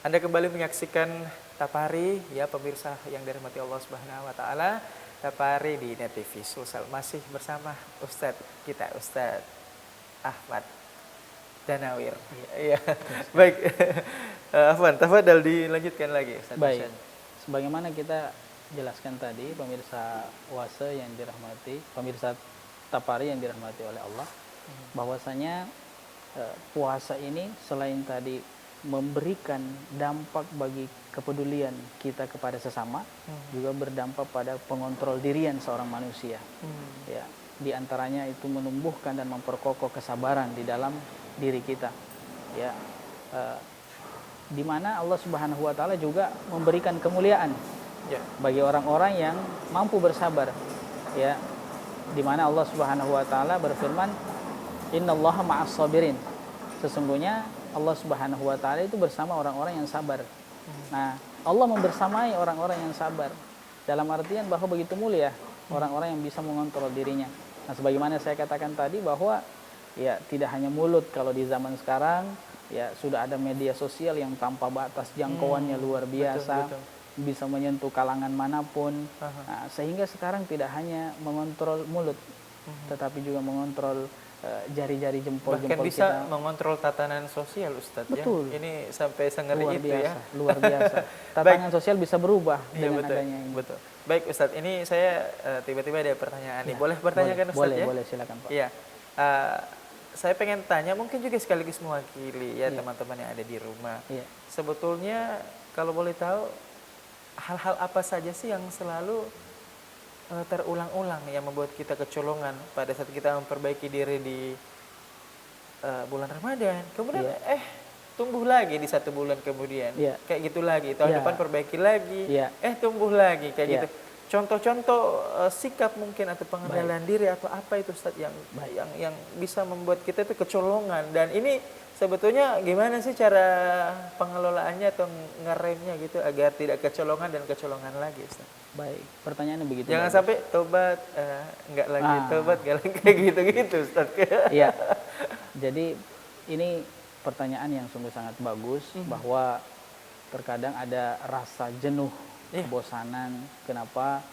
Anda kembali menyaksikan Tapari, ya pemirsa yang dirahmati Allah Subhanahu wa taala. Tapari di Net TV Sulsel masih bersama Ustadz kita, Ustadz Ahmad Danawir. Iya. Baik. Afwan, tafadhal dilanjutkan lagi Ustadz. Baik. Sebagaimana kita jelaskan tadi, pemirsa Wase yang dirahmati, pemirsa Tapari yang dirahmati oleh Allah, bahwasanya puasa ini selain tadi memberikan dampak bagi kepedulian kita kepada sesama, juga berdampak pada pengontrol dirian seorang manusia. Ya, di antaranya itu menumbuhkan dan memperkokoh kesabaran di dalam diri kita. Ya, di mana Allah Subhanahu wa taala juga memberikan kemuliaan bagi orang-orang yang mampu bersabar. Ya, di mana Allah Subhanahu wa taala berfirman, "Innallaha ma'as sabirin." Sesungguhnya Allah Subhanahu wa taala itu bersama orang-orang yang sabar. Nah, Allah membersamai orang-orang yang sabar. Dalam artian bahwa begitu mulia orang-orang yang bisa mengontrol dirinya. Nah, sebagaimana saya katakan tadi bahwa ya tidak hanya mulut, kalau di zaman sekarang ya sudah ada media sosial yang tanpa batas, jangkauannya luar biasa. Betul. Bisa menyentuh kalangan manapun. Nah, sehingga sekarang tidak hanya mengontrol mulut, tetapi juga mengontrol jari-jari jempol-jempol kita. Bahkan bisa mengontrol tatanan sosial, Ustadz. Betul. Ya? Ini sampai sengeri luar itu biasa, ya. Luar biasa. Tatanan sosial bisa berubah dengan betul, adanya ini. Betul. Baik Ustadz, ini saya tiba-tiba ada pertanyaan nih. Boleh bertanyakan Ustadz ya? Boleh, silakan Pak. Iya. Saya pengen tanya, mungkin juga sekaligus mewakili ya teman-teman yang ada di rumah. Iya. Sebetulnya kalau boleh tahu, hal-hal apa saja sih yang selalu terulang-ulang yang membuat kita kecolongan pada saat kita memperbaiki diri di bulan Ramadan, kemudian tumbuh lagi di 1 bulan kemudian, kayak gitu lagi, tahun depan perbaiki lagi, tumbuh lagi kayak gitu. Contoh-contoh sikap mungkin atau pengendalian diri atau apa itu Ustaz yang bisa membuat kita itu kecolongan, dan ini sebetulnya gimana sih cara pengelolaannya atau ngeremnya gitu agar tidak kecolongan dan kecolongan lagi, Ustaz? Baik, pertanyaannya begitu. Jangan sampai tobat, enggak lagi tobat, enggak lagi kayak gitu-gitu, Ustaz. Iya. Jadi ini pertanyaan yang sungguh sangat bagus, bahwa terkadang ada rasa jenuh, kebosanan. Kenapa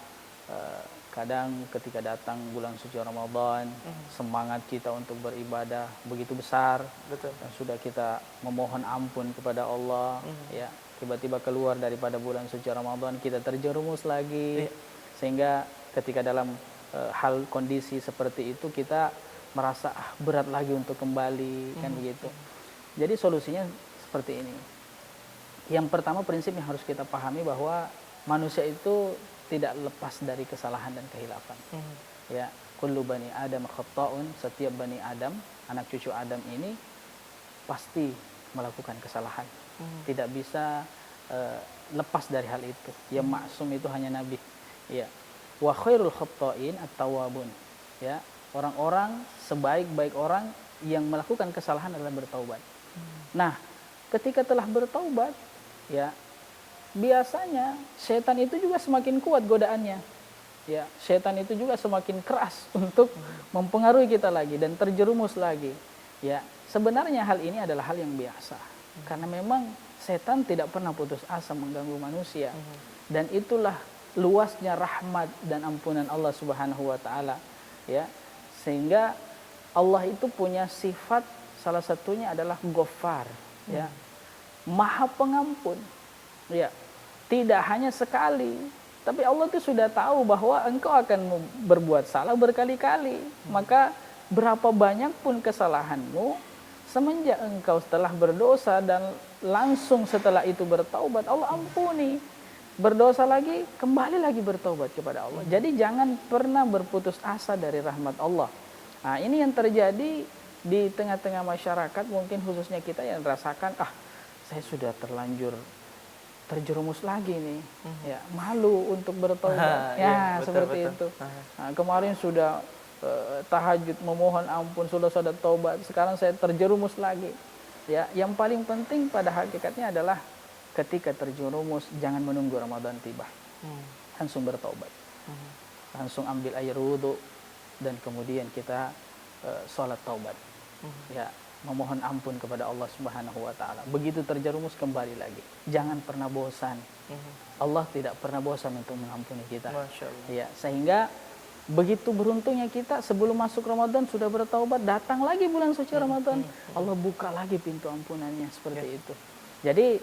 kadang ketika datang bulan suci Ramadan, semangat kita untuk beribadah begitu besar. Betul. Dan sudah kita memohon ampun kepada Allah, ya, tiba-tiba keluar daripada bulan suci Ramadan kita terjerumus lagi, sehingga ketika dalam hal kondisi seperti itu kita merasa berat lagi untuk kembali, kan begitu. Jadi solusinya seperti ini. Yang pertama, prinsip yang harus kita pahami bahwa manusia itu tidak lepas dari kesalahan dan kehilafan. Ya, kullu bani Adam khata'un, setiap bani Adam, anak cucu Adam ini pasti melakukan kesalahan. Tidak bisa lepas dari hal itu. Yang maksum itu hanya Nabi. Ya. Wa khairul khata'in at-tawwabun. Ya, orang-orang sebaik-baik orang yang melakukan kesalahan adalah bertaubat. Nah, ketika telah bertaubat, ya, biasanya setan itu juga semakin kuat godaannya. Ya, setan itu juga semakin keras untuk mempengaruhi kita lagi dan terjerumus lagi. Ya, sebenarnya hal ini adalah hal yang biasa. Karena memang setan tidak pernah putus asa mengganggu manusia. Dan itulah luasnya rahmat dan ampunan Allah Subhanahu wa taala. Ya. Sehingga Allah itu punya sifat, salah satunya adalah Ghaffar, ya. Maha pengampun. Ya, tidak hanya sekali, tapi Allah itu sudah tahu bahwa engkau akan berbuat salah berkali-kali. Maka berapa banyak pun kesalahanmu, semenjak engkau setelah berdosa dan langsung setelah itu bertaubat, Allah ampuni. Berdosa lagi, kembali lagi bertaubat kepada Allah. Jadi jangan pernah berputus asa dari rahmat Allah. Nah, ini yang terjadi di tengah-tengah masyarakat, mungkin khususnya kita yang rasakan, saya sudah terlanjur terjerumus lagi nih, ya, malu untuk bertobat, betul, seperti betul. Itu. Nah, kemarin sudah tahajud memohon ampun, sudah taubat, sekarang saya terjerumus lagi. Ya, yang paling penting pada hakikatnya adalah ketika terjerumus jangan menunggu Ramadan tiba, langsung bertobat, langsung ambil air wudhu dan kemudian kita sholat taubat. Ya, memohon ampun kepada Allah Subhanahu wa taala. Begitu terjerumus kembali lagi. Jangan pernah bosan. Allah tidak pernah bosan untuk mengampuni kita. Masya Allah. Ya, sehingga begitu beruntungnya kita sebelum masuk Ramadan sudah bertaubat, datang lagi bulan suci Ramadan, Allah buka lagi pintu ampunannya seperti itu. Jadi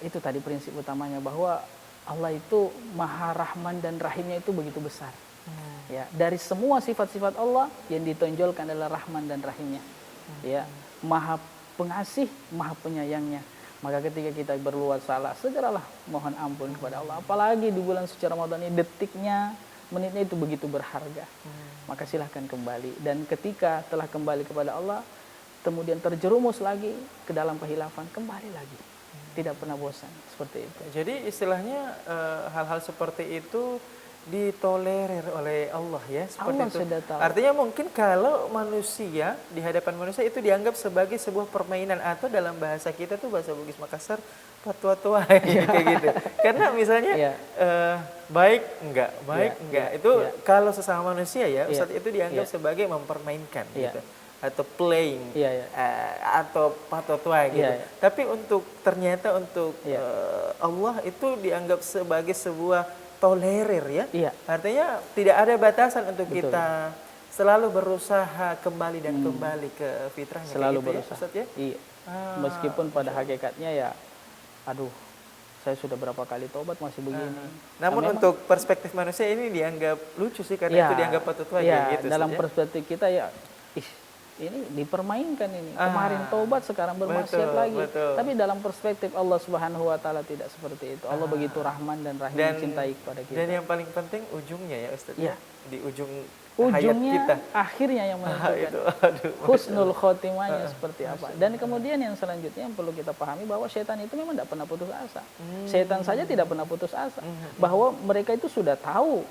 itu tadi prinsip utamanya bahwa Allah itu Maha Rahman dan Rahimnya itu begitu besar. Ya, dari semua sifat-sifat Allah yang ditonjolkan adalah Rahman dan Rahimnya. Ya, Maha Pengasih, Maha Penyayangnya. Maka ketika kita berbuat salah, segeralah mohon ampun kepada Allah. Apalagi di bulan suci Ramadan ini, detiknya, menitnya itu begitu berharga. Maka silahkan kembali. Dan ketika telah kembali kepada Allah, kemudian terjerumus lagi ke dalam kehilafan, kembali lagi. Tidak pernah bosan, seperti itu. Jadi istilahnya hal-hal seperti itu ditolerir oleh Allah ya, seperti Allah itu. sudah tahu. Artinya mungkin kalau manusia, di hadapan manusia itu dianggap sebagai sebuah permainan, atau dalam bahasa kita tuh, bahasa Bugis Makassar, patua-tua kayak gitu. Karena misalnya baik enggak, itu kalau sesama manusia ya, Ustadz, itu dianggap sebagai mempermainkan gitu. Atau playing, atau patua-tua gitu. Tapi ternyata untuk Allah itu dianggap sebagai sebuah tolerir ya. Artinya tidak ada batasan untuk kita selalu berusaha kembali dan kembali ke fitrahnya. Selalu gitu berusaha. Ya, Ustaz, ya? Iya. Meskipun pada hakikatnya ya, aduh, saya sudah berapa kali tobat masih begini. Namun untuk perspektif manusia ini dianggap lucu sih, karena itu dianggap patut gitu. Dalam perspektif kita ya, ini dipermainkan ini. Kemarin tobat, sekarang bermaksiat lagi. Betul. Tapi dalam perspektif Allah Subhanahu wa taala tidak seperti itu. Allah begitu Rahman dan Rahim, mencintai kepada kita. Dan yang paling penting ujungnya ya, Ustaz. Ya. Di ujung ujungnya, hayat kita, akhirnya yang menentukan. Husnul khotimahnya seperti apa. Dan kemudian yang selanjutnya yang perlu kita pahami bahwa setan itu memang tidak pernah putus asa. Setan saja tidak pernah putus asa. Bahwa mereka itu sudah tahu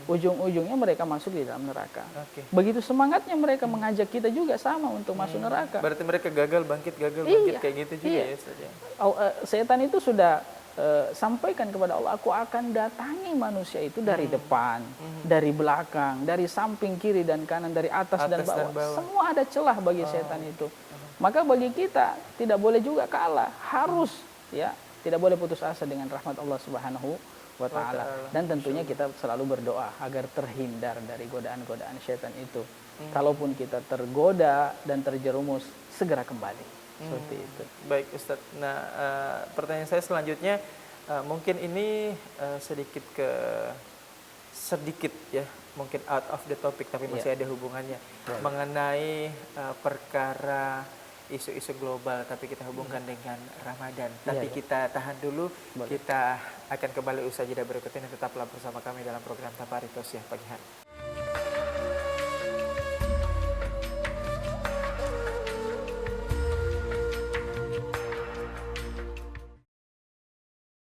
ujung-ujungnya mereka masuk di dalam neraka. Begitu semangatnya mereka mengajak kita juga sama untuk masuk neraka. Berarti mereka gagal bangkit kayak gitu juga ya, Ustaz, ya. Setan itu sudah sampaikan kepada Allah, aku akan datangi manusia itu dari depan, dari belakang, dari samping kiri dan kanan, dari atas dan bawah. Semua ada celah bagi setan itu. Maka bagi kita tidak boleh juga kalah, harus ya, tidak boleh putus asa dengan rahmat Allah Subhanahu wa taala. Dan tentunya kita selalu berdoa agar terhindar dari godaan-godaan setan itu. Kalaupun kita tergoda dan terjerumus, segera kembali. Seperti itu. Baik, Ustadz. Nah, pertanyaan saya selanjutnya, mungkin ini sedikit ya, mungkin out of the topic, tapi masih ada hubungannya mengenai perkara isu-isu global, tapi kita hubungkan dengan Ramadan. Tapi kita tahan dulu. Kita akan kembali usai jeda berikut ini. Tetaplah bersama kami dalam program Taparikos ya pagi hari.